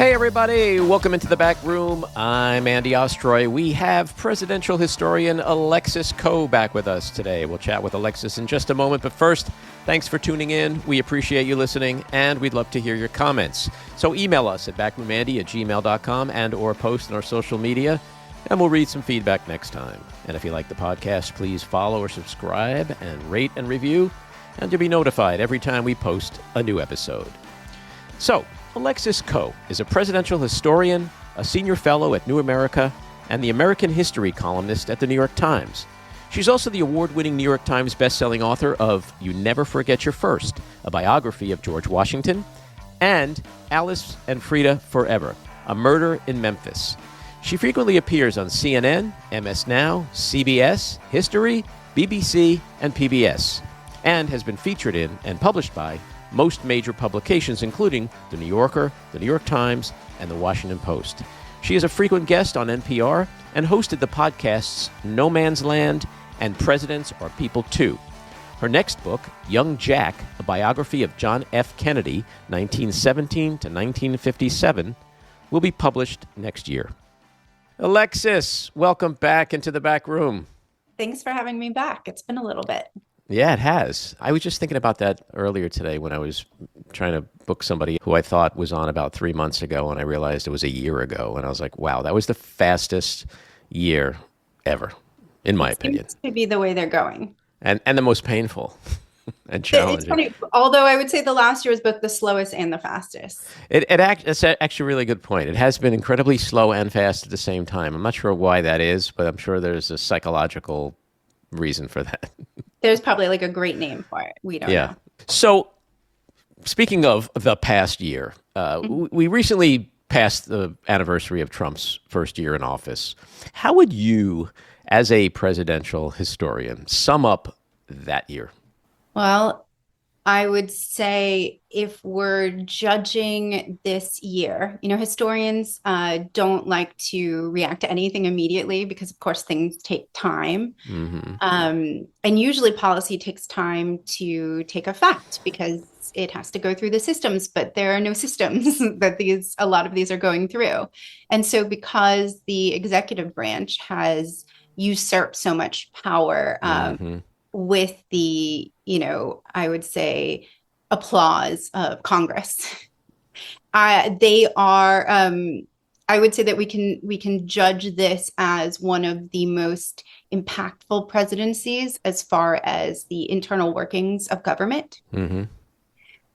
Hey, everybody. Welcome into the back room. I'm Andy Ostroy. We have presidential historian Alexis Coe back with us today. We'll chat with Alexis in just a moment. But first, thanks for tuning in. We appreciate you listening, and we'd love to hear your comments. So email us at backroomandy@gmail.com and or post on our social media, and we'll read some feedback next time. And if you like the podcast, please follow or subscribe and rate and review, and you'll be notified every time we post a new episode. So, Alexis Coe is a presidential historian, a senior fellow at New America, and the American history columnist at the New York Times. She's also the award-winning New York Times bestselling author of You Never Forget Your First, a biography of George Washington, and Alice+Freda Forever, a murder in Memphis. She frequently appears on CNN, MSNOW, CBS, History, BBC, and PBS, and has been featured in and published by most major publications, including The New Yorker, The New York Times, and The Washington Post. She is a frequent guest on NPR and hosted the podcasts No Man's Land and Presidents Are People Too. Her next book, Young Jack, a biography of John F. Kennedy, 1917 to 1957, will be published next year. Alexis, welcome back into the back room. Thanks for having me back. It's been a little bit. Yeah, it has. I was just thinking about that earlier today when I was trying to book somebody who I thought was on about 3 months ago, and I realized it was a year ago. And I was like, wow, that was the fastest year ever, in my opinion. Seems to be the way they're going. And the most painful and challenging. It's funny, although I would say the last year was both the slowest and the fastest. It's actually a really good point. It has been incredibly slow and fast at the same time. I'm not sure why that is, but I'm sure there's a psychological reason for that. There's probably like a great name for it. We don't know. So speaking of the past year, we recently passed the anniversary of Trump's first year in office. How would you, as a presidential historian, sum up that year? Well, I would say if we're judging this year, historians don't like to react to anything immediately because, of course, things take time. Mm-hmm. And usually policy takes time to take effect because it has to go through the systems, but there are no systems that a lot of these are going through. And so because the executive branch has usurped so much power, with the, I would say, applause of Congress. They are, I would say that we can judge this as one of the most impactful presidencies as far as the internal workings of government. Mm-hmm.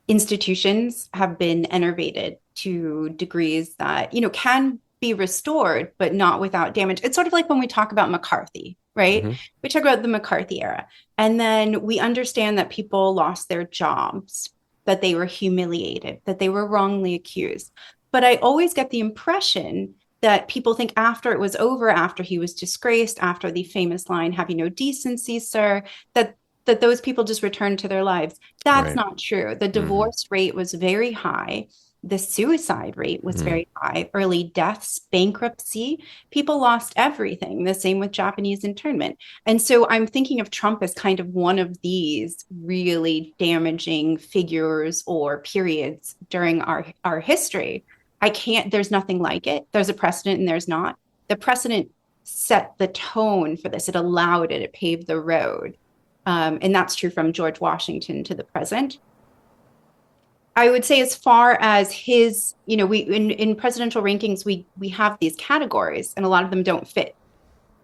Institutions have been enervated to degrees that, can be restored, but not without damage. It's sort of like when we talk about McCarthy, right? Mm-hmm. We talk about the McCarthy era, and then we understand that people lost their jobs, that they were humiliated, that they were wrongly accused. But I always get the impression that people think after it was over, after he was disgraced, after the famous line, "Have you no decency, sir?" that those people just returned to their lives. That's not true. The divorce rate was very high. The suicide rate was very high. Early deaths, bankruptcy, people lost everything. The same with Japanese internment. And so I'm thinking of Trump as kind of one of these really figures or periods during our history. There's nothing like it. There's a precedent and there's not. The precedent set the tone for this. It allowed it. It paved the road. And that's true from George Washington to the present. I would say as far as his, we in presidential rankings, we have these categories and a lot of them don't fit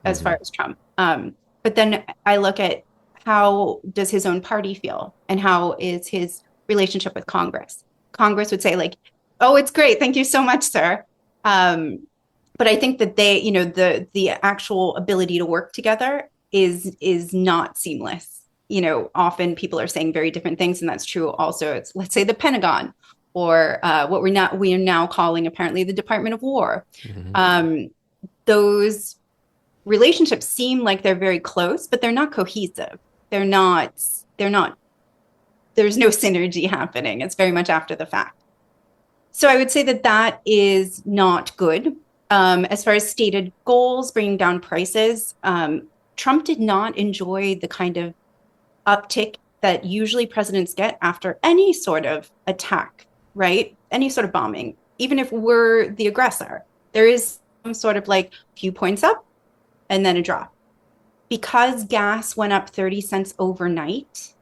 as far as Trump. But then I look at how does his own party feel and how is his relationship with Congress? Congress would say like, "Oh, it's great. Thank you so much, sir." But I think that they, the actual ability to work together is not seamless. Often people are saying very different things, and that's true also. It's, let's say, the Pentagon or what we are now calling apparently the Department of War. Mm-hmm. Those relationships seem like they're very close, but they're not cohesive. They're not, there's no synergy happening. It's very much after the fact. So I would say that is not good. As far as stated goals, bringing down prices, Trump did not enjoy the kind of uptick that usually presidents get after any sort of attack, right? Any sort of bombing. even if we're the aggressor, there is some sort of like few points up and then a drop. Because gas went up 30 cents overnight,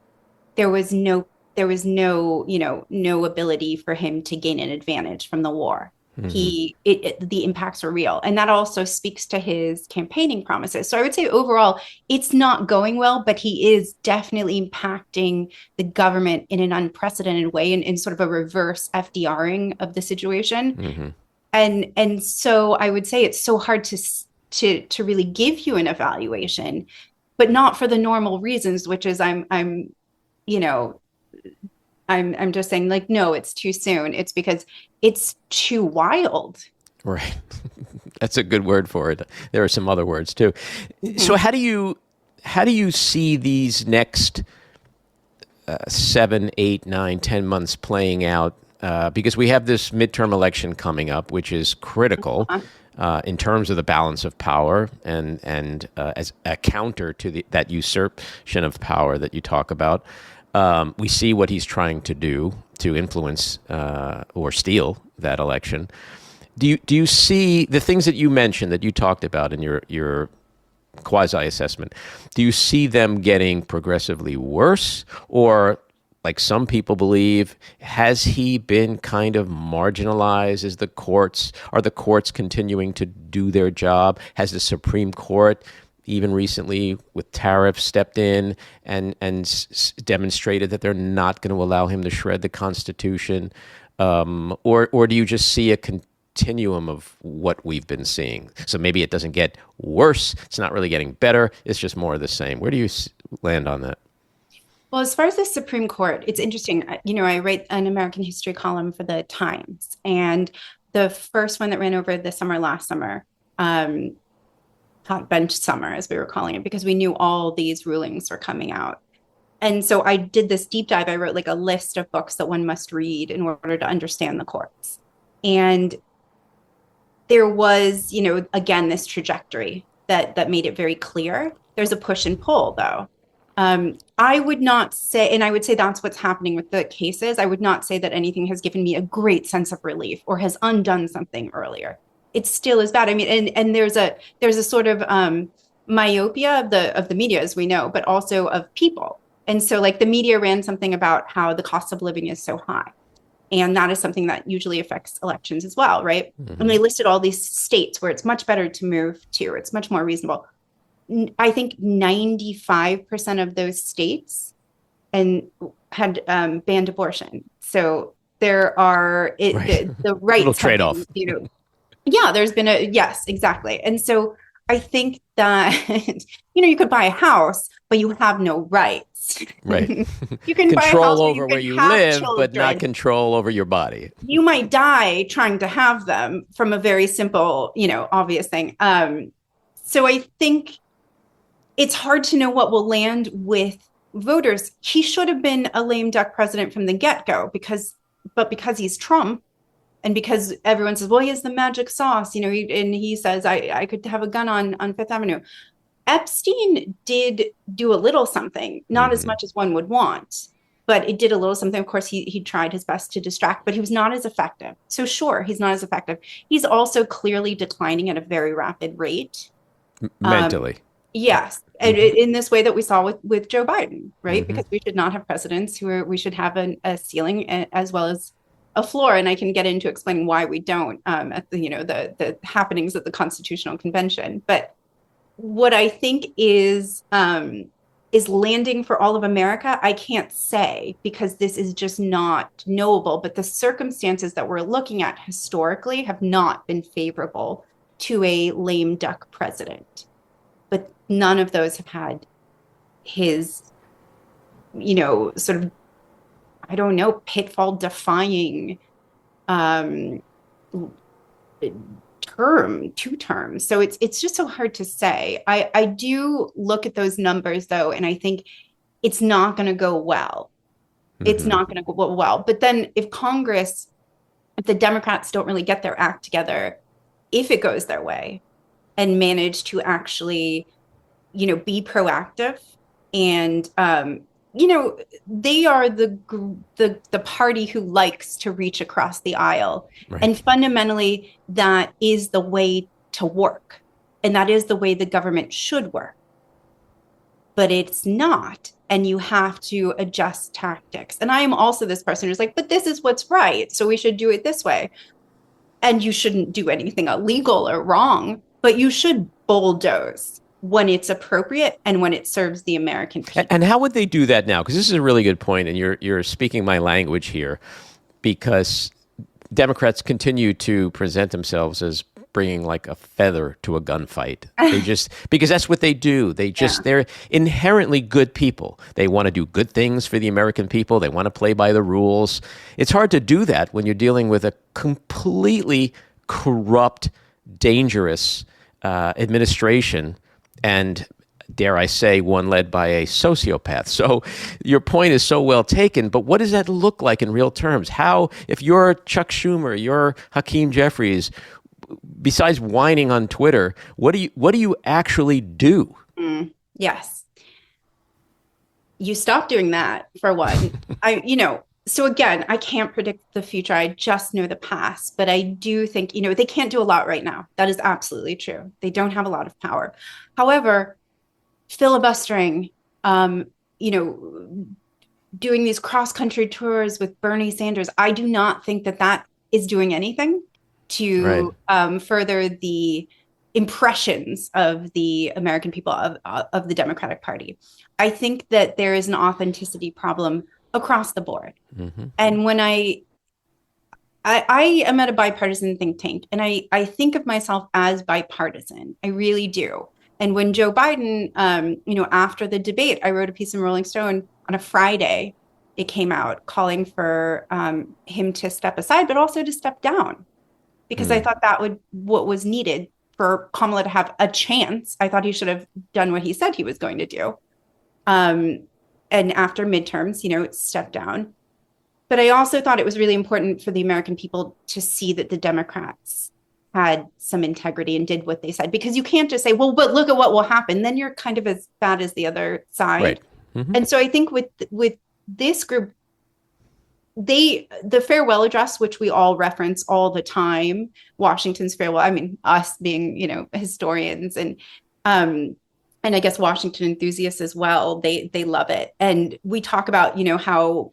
there was no, no ability for him to gain an advantage from the war. Mm-hmm. The impacts were real. And that also speaks to his campaigning promises. So I would say overall, it's not going well, but he is definitely impacting the government in an unprecedented way, in sort of a reverse FDRing of the situation. Mm-hmm. And so I would say it's so hard to really give you an evaluation, but not for the normal reasons, which is you know, I'm just saying, like, no, it's too soon. It's because it's too wild. Right. That's a good word for it. There are some other words too. Mm-hmm. So how do you see these next 7, 8, 9, 10 months playing out? Because we have this midterm election coming up, which is critical in terms of the balance of power and as a counter to that usurpation of power that you talk about. We see what he's trying to do to influence or steal that election. Do you see the things that you mentioned, that you talked about in your quasi-assessment? Do you see them getting progressively worse, or, like some people believe, has he been kind of marginalized? Are the courts continuing to do their job? Has the Supreme Court, even recently with tariffs, stepped in and demonstrated that they're not going to allow him to shred the Constitution? Or do you just see a continuum of what we've been seeing? So maybe it doesn't get worse. It's not really getting better. It's just more of the same. Where do you land on that? Well, as far as the Supreme Court, it's interesting. I write an American history column for the Times, and the first one that ran over the summer last summer, hot bench summer, as we were calling it, because we knew all these rulings were coming out. And so I did this deep dive. I wrote like a list of books that one must read in order to understand the courts. And there was, again, this trajectory that made it very clear. There's a push and pull, though. I would not say, and I would say that's what's happening with the cases. I would not say that anything has given me a great sense of relief or has undone something earlier. It still is bad. I mean, and there's a sort of myopia of the media, as we know, but also of people. And so, like, the media ran something about how the cost of living is so high. And that is something that usually affects elections as well, right? Mm-hmm. And they listed all these states where it's much better to move to. It's much more reasonable. I think 95% of those states had banned abortion. So there are the rights. Little trade-off. Yeah, there's been yes, exactly. And so I think that, you could buy a house, but you have no rights. Right. You can control buy a house over where you live, children, but not control over your body. You might die trying to have them, from a very simple, obvious thing. So I think it's hard to know what will land with voters. He should have been a lame duck president from the get-go, because he's Trump, and because everyone says, well, he has the magic sauce, and he says, I could have a gun on Fifth Avenue. Epstein did do a little something, not as much as one would want, but it did a little something. Of course, he tried his best to distract, but he was not as effective. So sure, he's not as effective. He's also clearly declining at a very rapid rate. Mentally. Yes. And in this way that we saw with Joe Biden, right? Because we should not have presidents we should have a ceiling as well as a floor. And I can get into explaining why we don't at the happenings at the Constitutional Convention. But what I think is landing for all of America, I can't say, because this is just not knowable. But the circumstances that we're looking at historically have not been favorable to a lame duck president. But none of those have had his, sort of, I don't know, pitfall defying two terms. So it's just so hard to say. I do look at those numbers, though, and I think it's not going to go well. It's not going to go well. But then if the Democrats don't really get their act together, if it goes their way, and manage to actually, be proactive and they are the party who likes to reach across the aisle. Right. And fundamentally, that is the way to work. And that is the way the government should work. But it's not. And you have to adjust tactics. And I am also this person who's like, but this is what's right. So we should do it this way. And you shouldn't do anything illegal or wrong, but you should bulldoze when it's appropriate and when it serves the American people. And how would they do that now? Because this is a really good point, and you're speaking my language here, because Democrats continue to present themselves as bringing like a feather to a gunfight. They just, because that's what they do. They're inherently good people. They want to do good things for the American people. They want to play by the rules. It's hard to do that when you're dealing with a completely corrupt, dangerous administration, and dare I say, one led by a sociopath. So your point is so well taken, but what does that look like in real terms? How, if you're Chuck Schumer, you're Hakeem Jeffries, besides whining on Twitter, what do you actually do? Yes. You stop doing that, for one. So again, I can't predict the future. I just know the past. But I do think, they can't do a lot right now. That is absolutely true. They don't have a lot of power. However, filibustering, doing these cross-country tours with Bernie Sanders, I do not think that is doing anything to further the impressions of the American people of the Democratic Party. I think that there is an authenticity problem across the board. Mm-hmm. And when I am at a bipartisan think tank, and I think of myself as bipartisan. I really do. And when Joe Biden, after the debate, I wrote a piece in Rolling Stone on a Friday. It came out calling for him to step aside, but also to step down, because I thought what was needed for Kamala to have a chance. I thought he should have done what he said he was going to do. And after midterms, stepped down. But I also thought it was really important for the American people to see that the Democrats had some integrity and did what they said, because you can't just say, well, but look at what will happen. Then you're kind of as bad as the other side. Right. Mm-hmm. And so I think with this group, the farewell address, which we all reference all the time, Washington's farewell, I mean, us being, historians and I guess Washington enthusiasts as well, they love it. And we talk about, how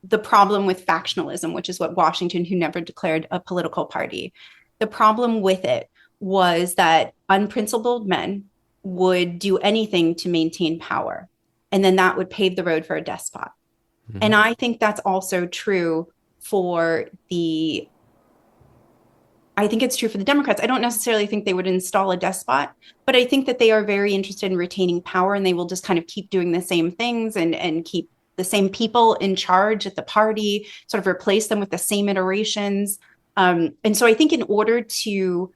the problem with factionalism, which is what Washington, who never declared a political party, the problem with it was that unprincipled men would do anything to maintain power. And then that would pave the road for a despot. Mm-hmm. And I think that's also true I think it's true for the Democrats. I don't necessarily think they would install a despot, but I think that they are very interested in retaining power, and they will just kind of keep doing the same things and keep the same people in charge at the party, sort of replace them with the same iterations. And so I think in order to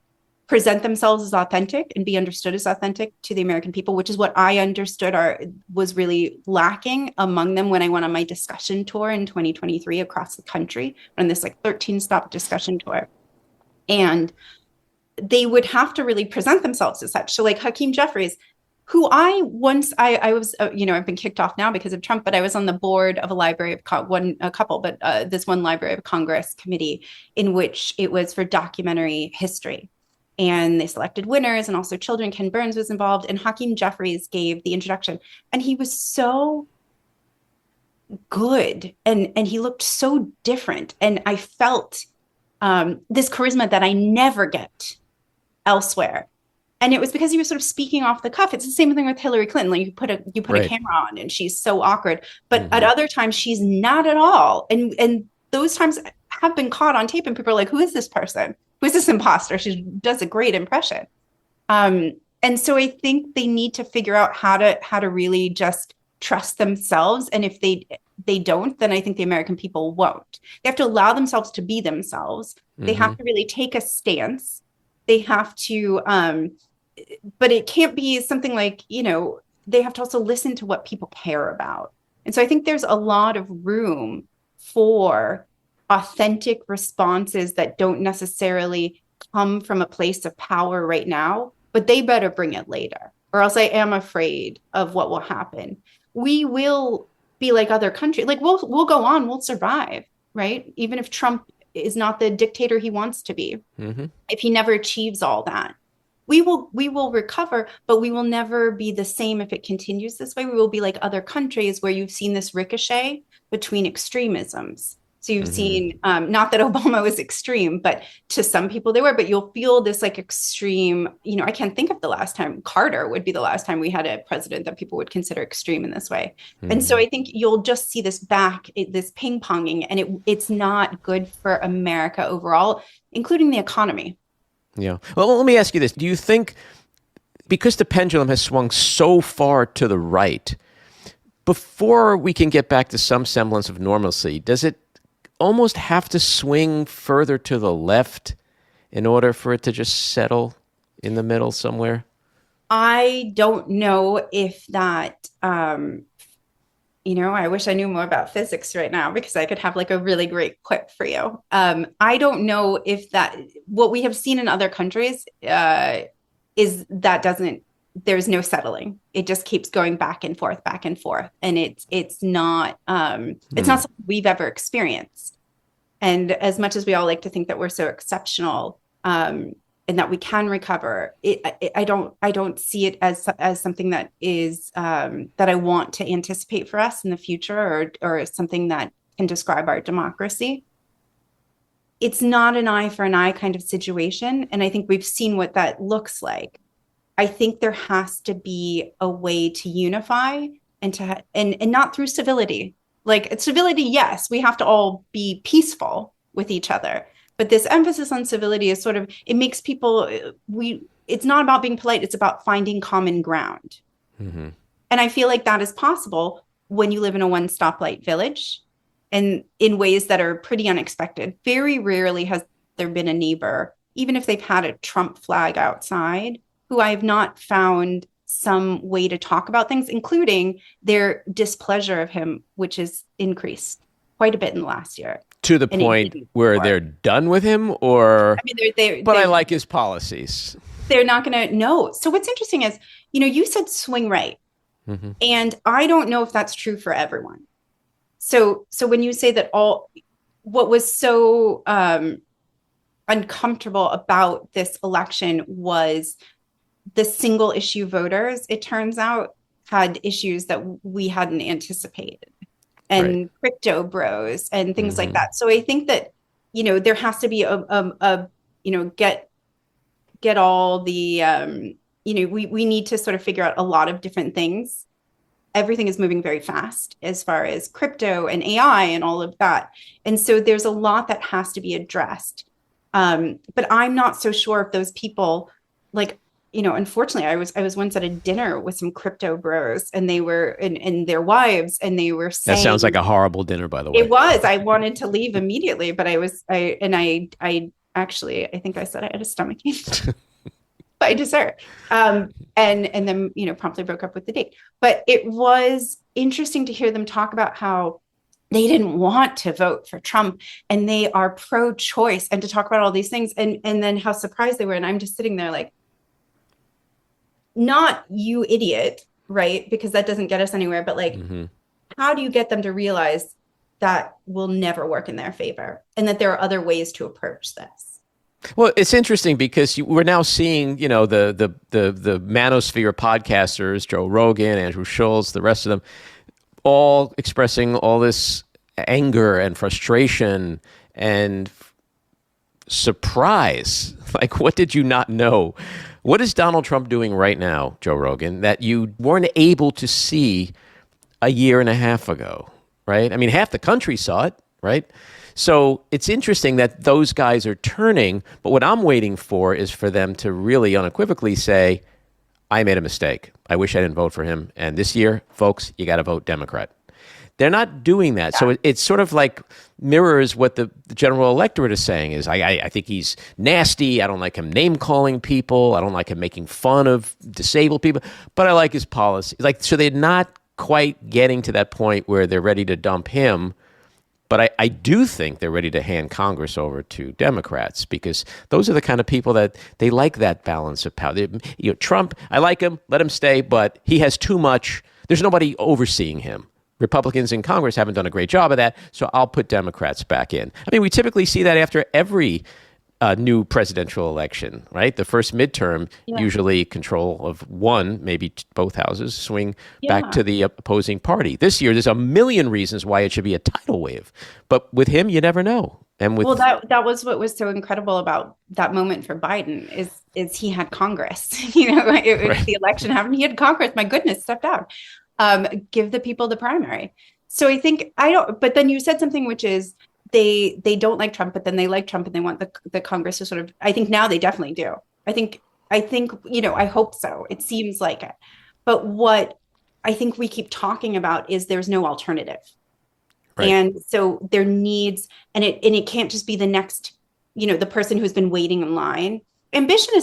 present themselves as authentic and be understood as authentic to the American people, which is what I understood was really lacking among them when I went on my discussion tour in 2023 across the country on this 13-stop discussion tour. And they would have to really present themselves as such. So Hakeem Jeffries, who I was, I've been kicked off now because of Trump, but I was on the board of this one Library of Congress committee in which it was for documentary history. And they selected winners, and also children. Ken Burns was involved, and Hakeem Jeffries gave the introduction. And he was so good, and he looked so different. And I felt this charisma that I never get elsewhere. And it was because he was sort of speaking off the cuff. It's the same thing with Hillary Clinton. You put a camera on and she's so awkward. But at other times she's not at all. And those times have been caught on tape, and people are like, who is this person? Who is this imposter? She does a great impression. And so I think they need to figure out how to really just trust themselves. And if they don't, then I think the American people won't. They have to allow themselves to be themselves. Mm-hmm. They have to really take a stance. They have to, but it can't be something like, they have to also listen to what people care about. And so I think there's a lot of room for authentic responses that don't necessarily come from a place of power right now, but they better bring it later, or else I am afraid of what will happen. We will be like other countries. Like we'll go on, we'll survive, right? Even if Trump is not the dictator he wants to be, if he never achieves all that, we will recover, but we will never be the same if it continues this way. We will be like other countries where you've seen this ricochet between extremisms. So you've seen, not that Obama was extreme, but to some people they were, but you'll feel this like extreme, I can't think of the last time. Carter would be the last time we had a president that people would consider extreme in this way. And so I think you'll just see this this ping ponging, and it's not good for America overall, including the economy. Yeah. Well, let me ask you this. Do you think, because the pendulum has swung so far to the right, before we can get back to some semblance of normalcy, does it almost have to swing further to the left in order for it to just settle in the middle somewhere? I don't know if that, I wish I knew more about physics right now because I could have like a really great quip for you. I don't know if what we have seen in other countries is there's no settling. It just keeps going back and forth. And it's not something we've ever experienced. And as much as we all like to think that we're so exceptional and that we can recover, I don't see it as something that is that I want to anticipate for us in the future, or something that can describe our democracy. It's not an eye for an eye kind of situation. And I think we've seen what that looks like. I think there has to be a way to unify and not through civility. Like civility, yes, we have to all be peaceful with each other. But this emphasis on civility is sort of, it makes people, it's not about being polite, it's about finding common ground. And I feel like that is possible when you live in a one stoplight village and in ways that are pretty unexpected. Very rarely has there been a neighbor, even if they've had a Trump flag outside, who I have not found some way to talk about things, including their displeasure of him, which has increased quite a bit in the last year. To the point where they're done with him, or, I like his policies. They're not going to know. So what's interesting is, you said swing right. And I don't know if that's true for everyone. So when you say that what was so uncomfortable about this election was the single issue voters, it turns out, had issues that we hadn't anticipated, and crypto bros and things like that. So I think that, there has to be get all the, we need to sort of figure out a lot of different things. Everything is moving very fast as far as crypto and AI and all of that. And so there's a lot that has to be addressed. But I'm not so sure if those people, like, unfortunately, I was once at a dinner with some crypto bros, and they were and their wives, and they were saying, that sounds like a horrible dinner, by the way. It was. I wanted to leave immediately, but I actually, I think I said I had a stomachache by dessert. And then, promptly broke up with the date. But it was interesting to hear them talk about how they didn't want to vote for Trump and they are pro-choice, and to talk about all these things, and then how surprised they were. And I'm just sitting there like, not you idiot, right? Because that doesn't get us anywhere. But like, how do you get them to realize that will never work in their favor, and that there are other ways to approach this? Well, it's interesting because we're now seeing, the manosphere podcasters, Joe Rogan, Andrew Schultz, the rest of them, all expressing all this anger and frustration and surprise. Like, what did you not know? What is Donald Trump doing right now, Joe Rogan, that you weren't able to see a year and a half ago, right? I mean, half the country saw it, right? So it's interesting that those guys are turning, but what I'm waiting for is for them to really unequivocally say, I made a mistake. I wish I didn't vote for him. And this year, folks, you got to vote Democrat. They're not doing that. So it's sort of like mirrors what the general electorate is saying is, I think he's nasty. I don't like him name-calling people. I don't like him making fun of disabled people. But I like his policy. So they're not quite getting to that point where they're ready to dump him. But I do think they're ready to hand Congress over to Democrats, because those are the kind of people that they like that balance of power. Trump, I like him, let him stay, but he has too much. There's nobody overseeing him, Republicans in Congress haven't done a great job of that, so I'll put Democrats back in. I mean, we typically see that after every new presidential election, right? The first midterm, usually control of one, maybe both houses, swing back to the opposing party. This year, there's a million reasons why it should be a tidal wave. But with him, you never know. And with that was what was so incredible about that moment for Biden is he had Congress. You know, the election happened, he had Congress. My goodness, stepped out. Give the people the primary. So I think but then you said something which is they don't like Trump, but then they like Trump and they want the Congress to sort of, I think now they definitely do. I think, you know, I hope so. It seems like it. But what I think we keep talking about is there's no alternative. Right. And so there needs, and it can't just be the next, you know, the person who's been waiting in line. Ambition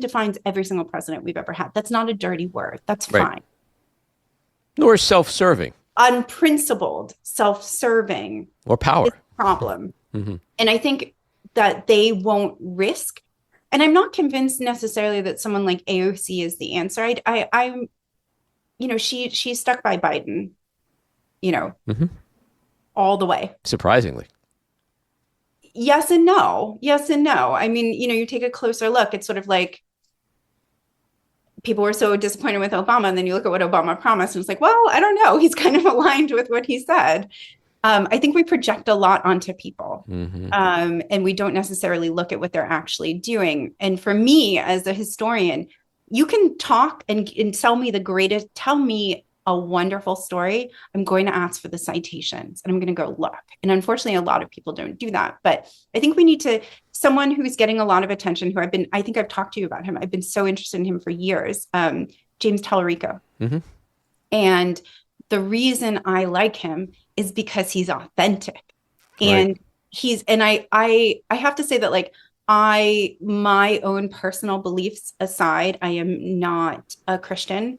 defines every single president we've ever had. That's not a dirty word. That's fine. Nor self-serving. Unprincipled, self-serving, or power problem. And I think that they won't risk. And I'm not convinced necessarily that someone like AOC is the answer. I'm, you know, she's stuck by Biden, you know, all the way. Surprisingly. Yes and no. Yes and no. I mean, you know, you take a closer look. It's sort of like, people were so disappointed with Obama, and then you look at what Obama promised, and it's like, well, I don't know. He's kind of aligned with what he said. I think we project a lot onto people, and we don't necessarily look at what they're actually doing. And for me, as a historian, you can talk and tell me a wonderful story. I'm going to ask for the citations, and I'm going to go look. And unfortunately, a lot of people don't do that. But I think we need someone who's getting a lot of attention, I think I've talked to you about him. I've been so interested in him for years. James Tallarico. And the reason I like him is because he's authentic. And I have to say that, like, my own personal beliefs aside, I am not a Christian.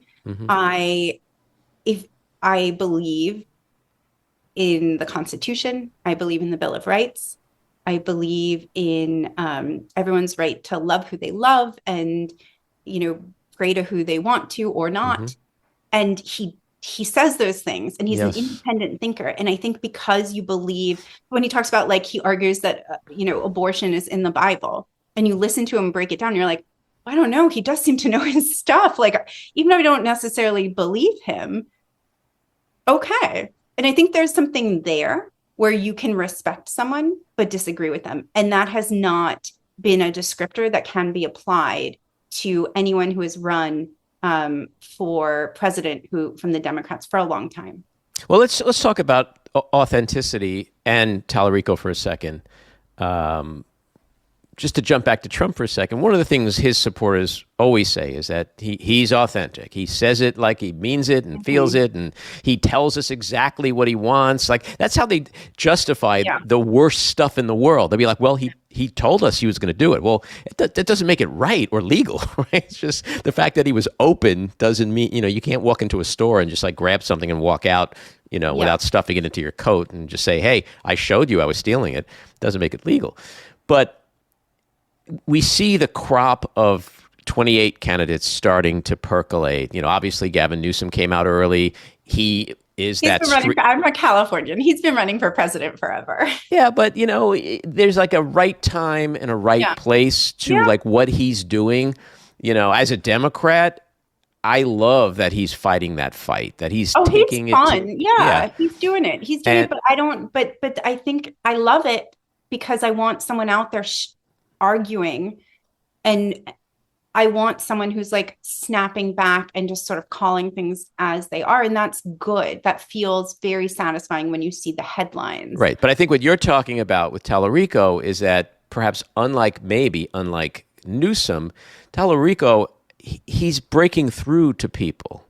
If I believe in the Constitution, I believe in the Bill of Rights, I believe in everyone's right to love who they love and, you know, pray to who they want to or not. And he says those things, and he's an independent thinker. And I think because you believe, when he talks about, like, he argues that, you know, abortion is in the Bible, and you listen to him break it down, you're like, I don't know. He does seem to know his stuff. Like, even though I don't necessarily believe him, okay. And I think there's something there where you can respect someone but disagree with them. And that has not been a descriptor that can be applied to anyone who has run for president from the Democrats for a long time. Well, let's talk about authenticity and Tallarico for a second. Just to jump back to Trump for a second, one of the things his supporters always say is that he's authentic. He says it like he means it and feels it, and he tells us exactly what he wants. Like, that's how they justify the worst stuff in the world. They'll be like, well, he told us he was going to do it. Well, that doesn't make it right or legal, right? It's just the fact that he was open doesn't mean, you know, you can't walk into a store and just, like, grab something and walk out, you know, without stuffing it into your coat and just say, hey, I showed you I was stealing it. Doesn't make it legal. But we see the crop of 28 candidates starting to percolate. You know, obviously Gavin Newsom came out early. I'm a Californian. He's been running for president forever. Yeah, but, you know, there's like a right time and a right place to like what he's doing. You know, as a Democrat, I love that he's fighting that fight, that he's taking he's fun. He's doing it. He's doing it, but I think I love it because I want someone out there arguing, and I want someone who's, like, snapping back and just sort of calling things as they are. And that's good. That feels very satisfying when you see the headlines. Right. But I think what you're talking about with Tallarico is that perhaps unlike Newsom, Tallarico, he's breaking through to people.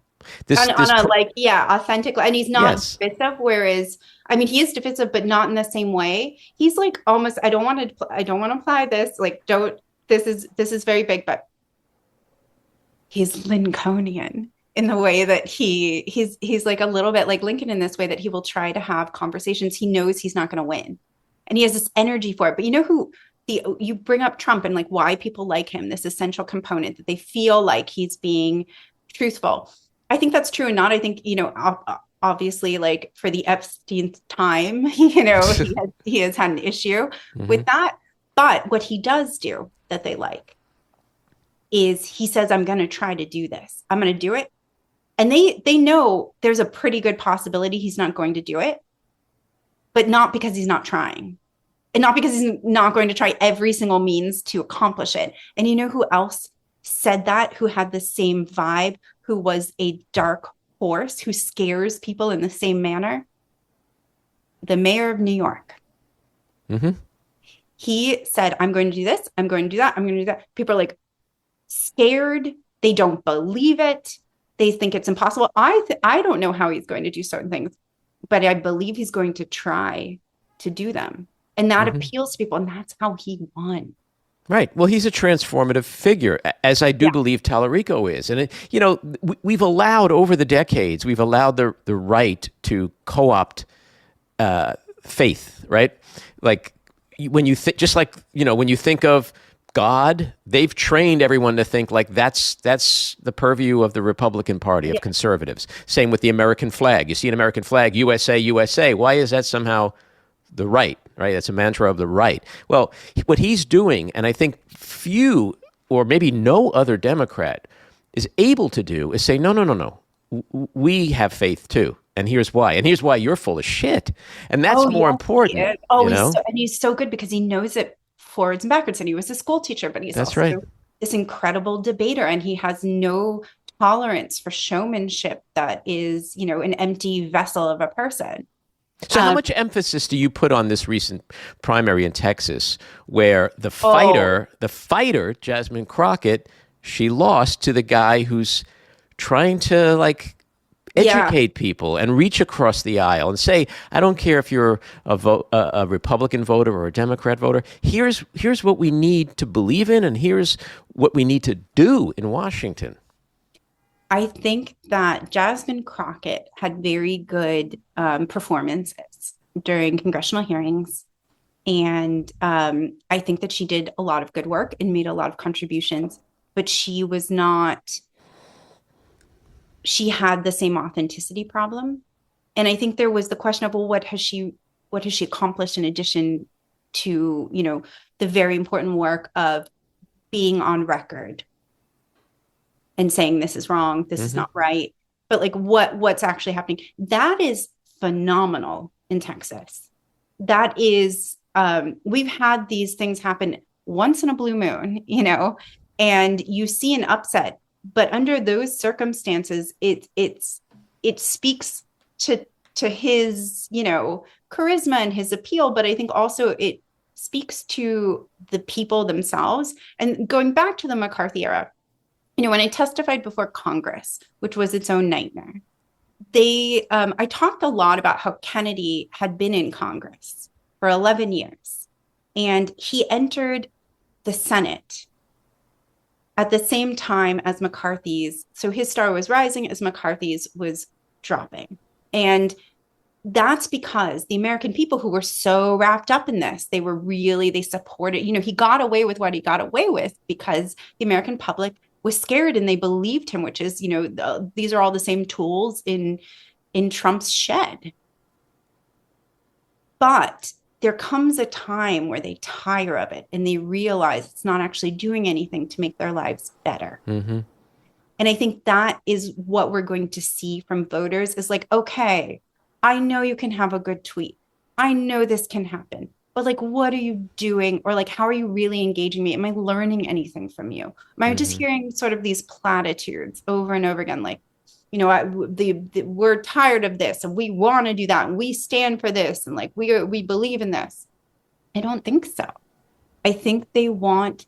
Authentically. And he's not divisive, whereas, I mean, he is divisive, but not in the same way. He's like almost, I don't want to apply this. Like, this is very big, but he's Lincolnian in the way that he's like a little bit like Lincoln in this way, that he will try to have conversations. He knows he's not going to win, and he has this energy for it. But you know you bring up Trump and, like, why people like him, this essential component that they feel like he's being truthful. I think that's true and not. I think, you know, obviously, like for the Epsteinth time, he has had an issue with that. But what he does do that they like is he says, I'm going to try to do this. I'm going to do it. And they know there's a pretty good possibility he's not going to do it, but not because he's not trying. And not because he's not going to try every single means to accomplish it. And you know who else said that, who had the same vibe, who was a dark horse, who scares people in the same manner? The mayor of New York. He said, I'm going to do this. I'm going to do that. I'm going to do that. People are like scared. They don't believe it. They think it's impossible. I don't know how he's going to do certain things, but I believe he's going to try to do them. And that appeals to people. And that's how he won. Right. Well, he's a transformative figure, as I do believe Tallarico is. And, we've allowed over the decades, we've allowed the right to co-opt faith, right? Like when you when you think of God, they've trained everyone to think like that's the purview of the Republican Party, of conservatives. Same with the American flag. You see an American flag, USA, USA. Why is that somehow the right? Right? That's a mantra of the right. Well, what he's doing, and I think few or maybe no other Democrat is able to do, is say, no. We have faith too. And here's why. And here's why you're full of shit. And that's more important. He's so good because he knows it forwards and backwards. And he was a school teacher, but he's also this incredible debater. And he has no tolerance for showmanship that is, an empty vessel of a person. So how much emphasis do you put on this recent primary in Texas where the fighter, Jasmine Crockett, she lost to the guy who's trying to educate people and reach across the aisle and say, I don't care if you're a Republican voter or a Democrat voter. Here's what we need to believe in, and here's what we need to do in Washington. I think that Jasmine Crockett had very good performances during congressional hearings. And I think that she did a lot of good work and made a lot of contributions, but she had the same authenticity problem. And I think there was the question of, well, what has she accomplished in addition to, the very important work of being on record and saying this is wrong, this is not right. But what's actually happening? That is phenomenal in Texas. That is, we've had these things happen once in a blue moon, and you see an upset. But under those circumstances, it speaks to his, charisma and his appeal. But I think also it speaks to the people themselves. And going back to the McCarthy era, when I testified before Congress, which was its own nightmare, I talked a lot about how Kennedy had been in Congress for 11 years, and he entered the Senate at the same time as McCarthy's. So his star was rising as McCarthy's was dropping. And that's because the American people who were so wrapped up in this, they supported, he got away with what he got away with because the American public was scared and they believed him, which is, these are all the same tools in Trump's shed. But there comes a time where they tire of it and they realize it's not actually doing anything to make their lives better. And I think that is what we're going to see from voters is okay, I know you can have a good tweet. I know this can happen. But what are you doing? Or how are you really engaging me? Am I learning anything from you? Am I just hearing sort of these platitudes over and over again? We're tired of this and we want to do that. And we stand for this. And we believe in this. I don't think so. I think they want,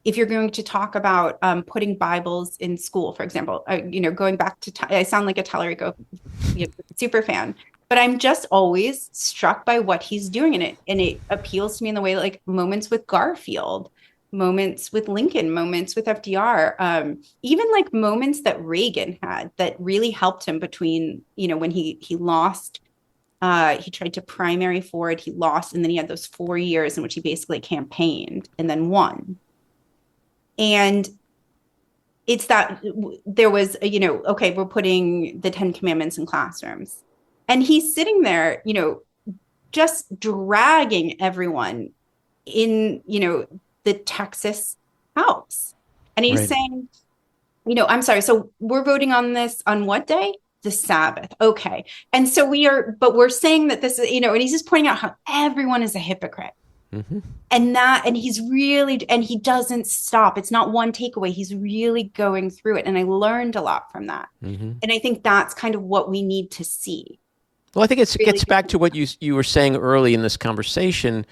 if you're going to talk about putting Bibles in school, for example, going back to, I sound like a Tallarico super fan. But I'm just always struck by what he's doing in it. And it appeals to me in the way moments with Garfield, moments with Lincoln, moments with FDR, even moments that Reagan had that really helped him between, when he lost, he tried to primary for it, he lost, and then he had those 4 years in which he basically campaigned and then won. And it's that there was, okay, we're putting the 10 Commandments in classrooms. And he's sitting there, just dragging everyone in, the Texas House. And he's Right. saying, I'm sorry, so we're voting on this on what day? The Sabbath. Okay. And so but we're saying that this is, and he's just pointing out how everyone is a hypocrite. Mm-hmm. And he doesn't stop. It's not one takeaway. He's really going through it. And I learned a lot from that. Mm-hmm. And I think that's kind of what we need to see. Well, I think it Really gets back to what you were saying early in this conversation,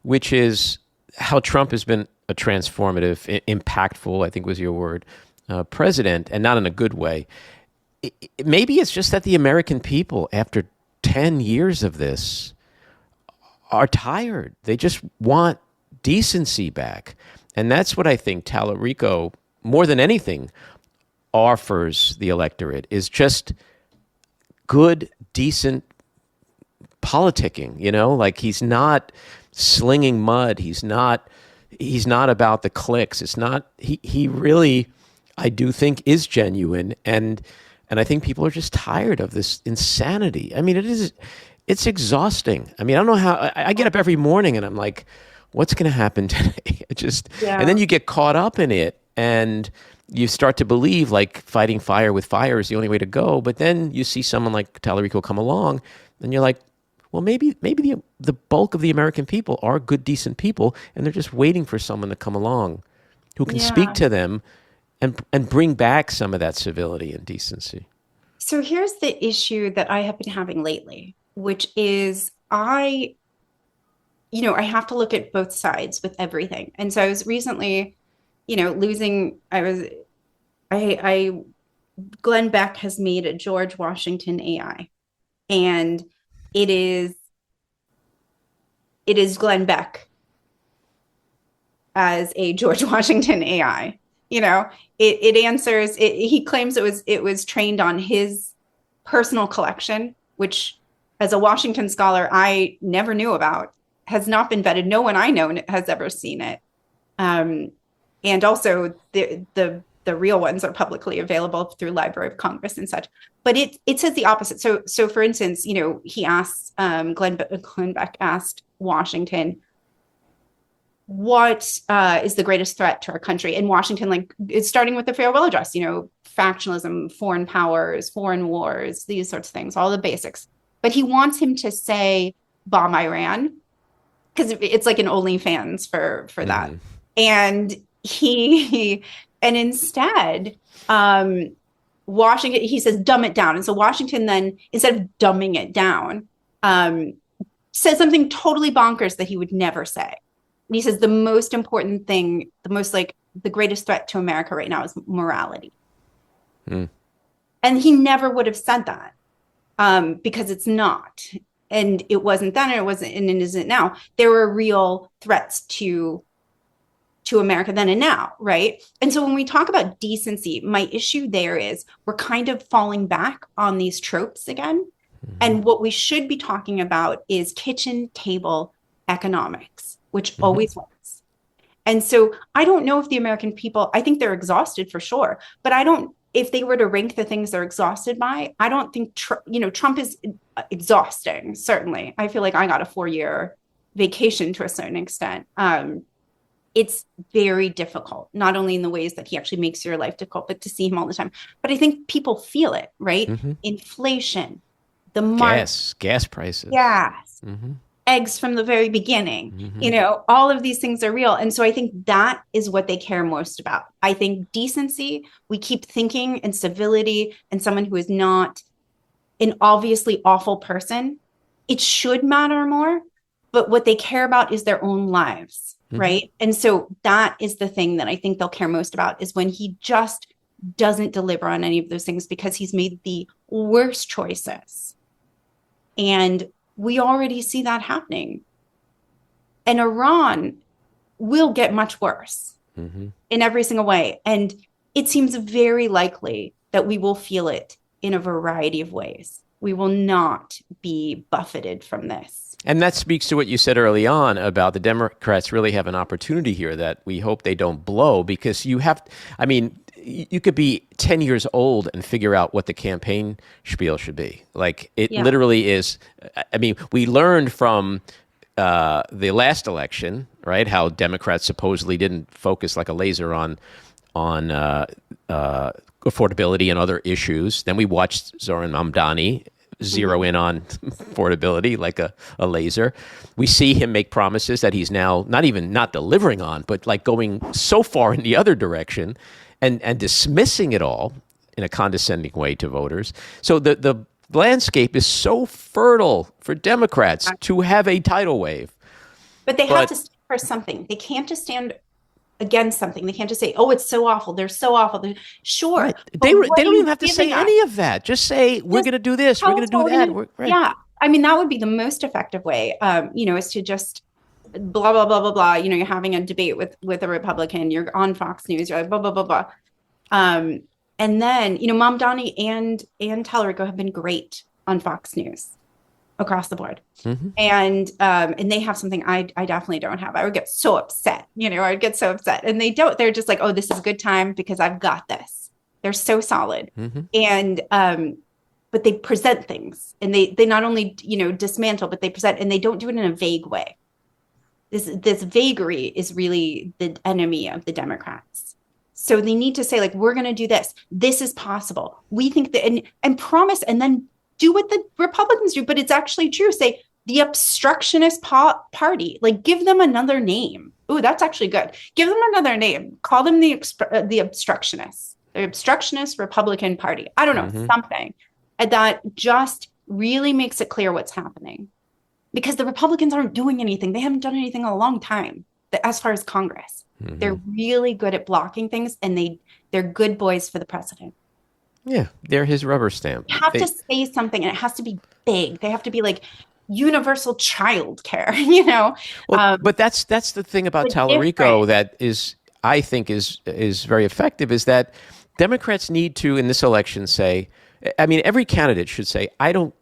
which is how Trump has been a transformative, impactful, I think was your word, president, and not in a good way. Maybe it's just that the American people, after 10 years of this, are tired. They just want decency back. And that's what I think Tallarico, more than anything, offers the electorate, is just good, decent politicking, like he's not slinging mud. He's not about the clicks. It's not, he really, I do think, is genuine. And I think people are just tired of this insanity. I mean, it's exhausting. I mean, I don't know how, I get up every morning and I'm like, what's going to happen today? And then you get caught up in it and you start to believe like fighting fire with fire is the only way to go. But then you see someone like Tallarico come along and you're like, well, maybe the bulk of the American people are good, decent people, and they're just waiting for someone to come along who can speak to them and bring back some of that civility and decency. So here's the issue that I have been having lately, which is I have to look at both sides with everything. And so I was recently, Glenn Beck has made a George Washington AI, and it is Glenn Beck as a George Washington AI. It answers it. He claims it was trained on his personal collection, which as a Washington scholar, I never knew about, has not been vetted. No one I know has ever seen it. And also the real ones are publicly available through Library of Congress and such. But it says the opposite. So for instance, he asks, Glenn Beck asked Washington, what is the greatest threat to our country? And Washington, it's starting with the farewell address, factionalism, foreign powers, foreign wars, these sorts of things, all the basics. But he wants him to say bomb Iran, because it's like an OnlyFans for that. And and instead, Washington, he says, dumb it down. And so Washington then, instead of dumbing it down, says something totally bonkers that he would never say. And he says, the most important thing, the greatest threat to America right now is morality. And he never would have said that because it's not. And it wasn't then, and it wasn't, and it isn't now. There were real threats to America then and now, right? And so when we talk about decency, my issue there is we're kind of falling back on these tropes again. And what we should be talking about is kitchen table economics, which always works. And so I don't know if the American people, I think they're exhausted for sure, but if they were to rank the things they're exhausted by, I don't think, Trump is exhausting, certainly. I feel like I got a 4-year vacation to a certain extent. It's very difficult, not only in the ways that he actually makes your life difficult, but to see him all the time. But I think people feel it, right? Inflation, the market, gas prices, eggs from the very beginning, all of these things are real. And so I think that is what they care most about. I think decency, we keep thinking, and civility, and someone who is not an obviously awful person, it should matter more. But what they care about is their own lives, right? And so that is the thing that I think they'll care most about, is when he just doesn't deliver on any of those things because he's made the worst choices. And we already see that happening. And Iran will get much worse in every single way. And it seems very likely that we will feel it in a variety of ways. We will not be buffeted from this. And that speaks to what you said early on about the Democrats really have an opportunity here that we hope they don't blow, because you could be 10 years old and figure out what the campaign spiel should be. Like it Yeah. literally is. I mean, we learned from the last election, right? How Democrats supposedly didn't focus like a laser on affordability and other issues. Then we watched Zoran Mamdani zero in on affordability like a laser. We see him make promises that he's now not delivering on, but like going so far in the other direction and dismissing it all in a condescending way to voters. So the landscape is so fertile for Democrats to have a tidal wave. But they have to stand for something. They can't just stand against something. They can't just say, "Oh, it's so awful. They're so awful." Sure. Right. They don't even have to say any of that. Just say, we're going to do this. We're going to do that. Right. Yeah. I mean, that would be the most effective way, is to just blah, blah, blah, blah, blah. You're having a debate with a Republican. You're on Fox News. You're like, blah, blah, blah, blah. And then, Mamdani and Talarico have been great on Fox News across the board. Mm-hmm. And they have something I definitely don't have. I would get so upset, I would get so upset, and they don't. They're just like, oh, this is a good time because I've got this. They're so solid. Mm-hmm. And, but they present things, and they not only, dismantle, but they present, and they don't do it in a vague way. This vagary is really the enemy of the Democrats. So they need to say, like, we're going to do this. This is possible. We think that, and promise, and then do what the Republicans do, but it's actually true. Say the obstructionist party, like give them another name. Ooh, that's actually good. Give them another name. Call them the obstructionists, the obstructionist Republican Party. I don't know, something that just really makes it clear what's happening, because the Republicans aren't doing anything. They haven't done anything in a long time as far as Congress. Mm-hmm. They're really good at blocking things, and they're good boys for the president. Yeah, they're his rubber stamp. You have to say something, and it has to be big. They have to be like universal child care, Well, but that's the thing about Talarico that I think is very effective, is that Democrats need to, in this election, say, I mean, every candidate should say, I don't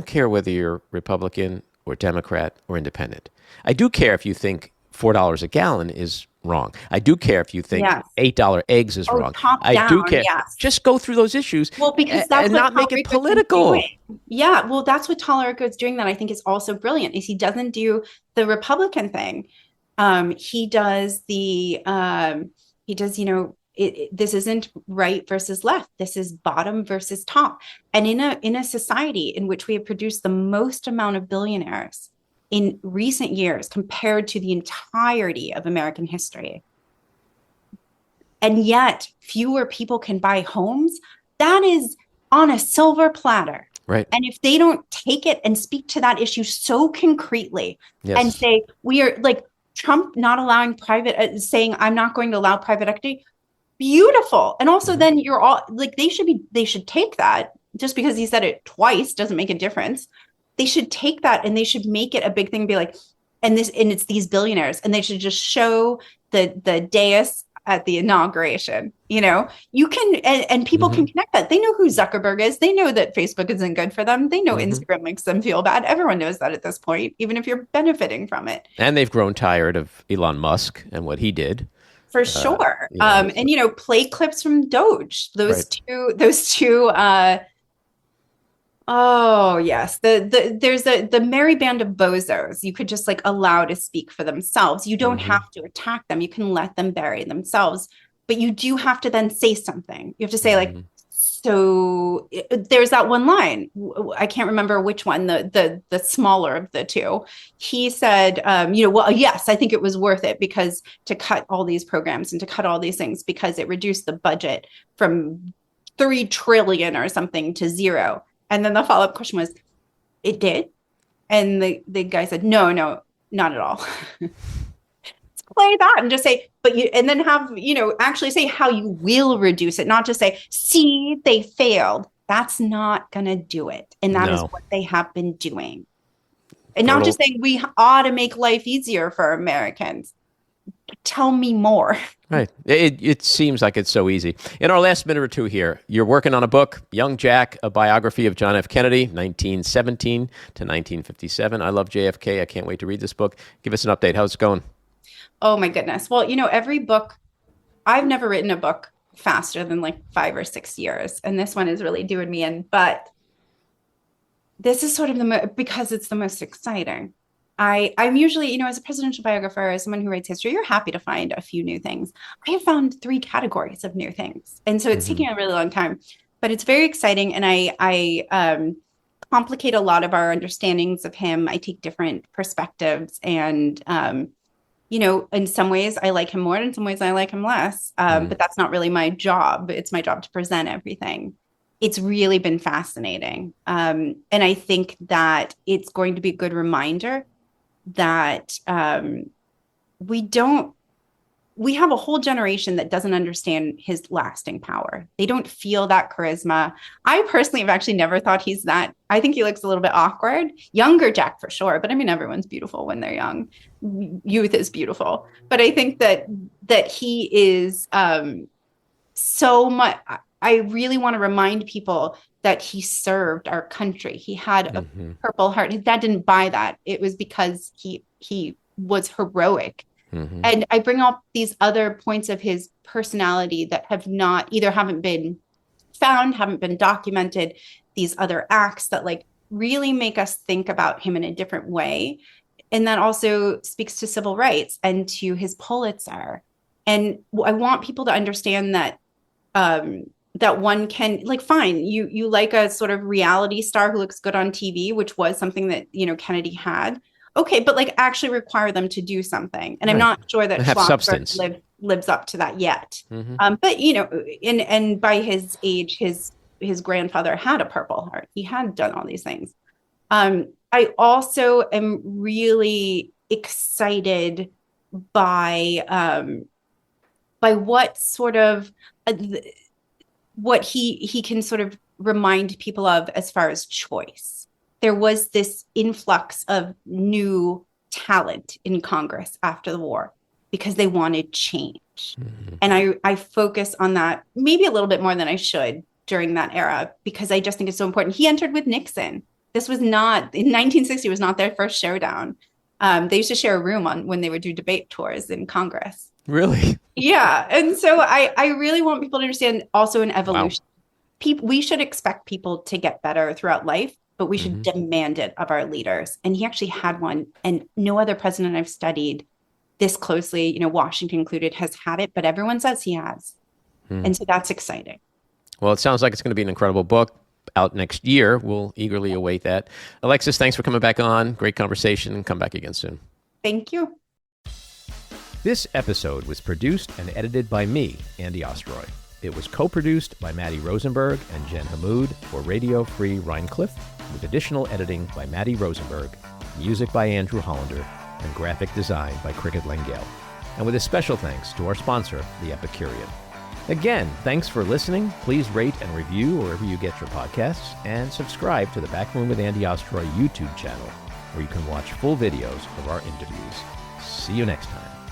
care whether you're Republican or Democrat or independent. I do care if you think $4 a gallon is wrong. I do care if you think $8 eggs is wrong. I do care. Yes. Just go through those issues. Well, because that's and not make it political. Yeah, well, that's what Talarico is doing. That I think is also brilliant. Is he doesn't do the Republican thing. He does this isn't right versus left. This is bottom versus top. And in a society in which we have produced the most amount of billionaires in recent years compared to the entirety of American history, and yet fewer people can buy homes, that is on a silver platter. Right. And if they don't take it and speak to that issue so concretely and say, we are like Trump not allowing saying, I'm not going to allow private equity. Beautiful. And also then you're all like, they should take that. Just because he said it twice doesn't make a difference. They should take that and they should make it a big thing, be like, and it's these billionaires, and they should just show the dais at the inauguration. You can, and people can connect that. They know who Zuckerberg is. They know that Facebook isn't good for them. They know Instagram makes them feel bad. Everyone knows that at this point, even if you're benefiting from it. And they've grown tired of Elon Musk and what he did. For sure. And, play clips from Doge, those two, oh yes. There's the merry band of bozos you could just like allow to speak for themselves. You don't have to attack them. You can let them bury themselves, but you do have to then say something. You have to say like, so there's that one line. I can't remember which one, the smaller of the two. He said, well, yes, I think it was worth it because to cut all these programs and to cut all these things because it reduced the budget from 3 trillion or something to 0. And then the follow-up question was, it did? And the guy said, no, not at all. Let's play that and just say, and then have, actually say how you will reduce it, not just say, see, they failed. That's not going to do it. And that is what they have been doing. And not just saying we ought to make life easier for Americans. Tell me more. Right. It seems like it's so easy. In our last minute or two here, you're working on a book, Young Jack, a biography of John F. Kennedy, 1917 to 1957. I love JFK. I can't wait to read this book. Give us an update. How's it going? Oh, my goodness. Well, every book, I've never written a book faster than like 5 or 6 years. And this one is really doing me in. But this is sort of because it's the most exciting. I'm usually, as a presidential biographer, as someone who writes history, you're happy to find a few new things. I have found 3 categories of new things. And so it's taking a really long time, but it's very exciting. And I complicate a lot of our understandings of him. I take different perspectives and, in some ways I like him more, in some ways I like him less. But that's not really my job. It's my job to present everything. It's really been fascinating. And I think that it's going to be a good reminder that we have a whole generation that doesn't understand his lasting power. They don't feel that charisma. I personally have actually never thought he's that. I think he looks a little bit awkward. Younger Jack for sure, but I mean, everyone's beautiful when they're young. Youth is beautiful. But I think that he is so much. I really want to remind people that he served our country. He had a Purple Heart. His dad didn't buy that. It was because he was heroic. And I bring up these other points of his personality that haven't been found, haven't been documented, these other acts that like really make us think about him in a different way. And that also speaks to civil rights and to his Pulitzer. And I want people to understand that that one can, like, fine, you like a sort of reality star who looks good on TV, which was something that, Kennedy had. Okay, but like actually require them to do something. And I'm not sure that substance lives up to that yet. But, and by his age, his grandfather had a Purple Heart. He had done all these things. I also am really excited by what sort of what he can sort of remind people of as far as choice. There was this influx of new talent in Congress after the war because they wanted change. And I focus on that maybe a little bit more than I should during that era, because I just think it's so important. He entered with Nixon. This was not, in 1960, was not their first showdown. They used to share a room when they would do debate tours in Congress. Really? Yeah. And so I really want people to understand also an evolution. Wow. We should expect people to get better throughout life, but we should demand it of our leaders. And he actually had one. And no other president I've studied this closely, Washington included, has had it, but everyone says he has. And so that's exciting. Well, it sounds like it's going to be an incredible book out next year. We'll eagerly await that. Alexis, thanks for coming back on. Great conversation. Come back again soon. Thank you. This episode was produced and edited by me, Andy Ostroy. It was co-produced by Maddie Rosenberg and Jen Hammoud for Radio Free Rhinecliff, with additional editing by Maddie Rosenberg, music by Andrew Hollander, and graphic design by Cricket Lengale. And with a special thanks to our sponsor, The Epicurean. Again, thanks for listening. Please rate and review wherever you get your podcasts, and subscribe to the Backroom with Andy Ostroy YouTube channel, where you can watch full videos of our interviews. See you next time.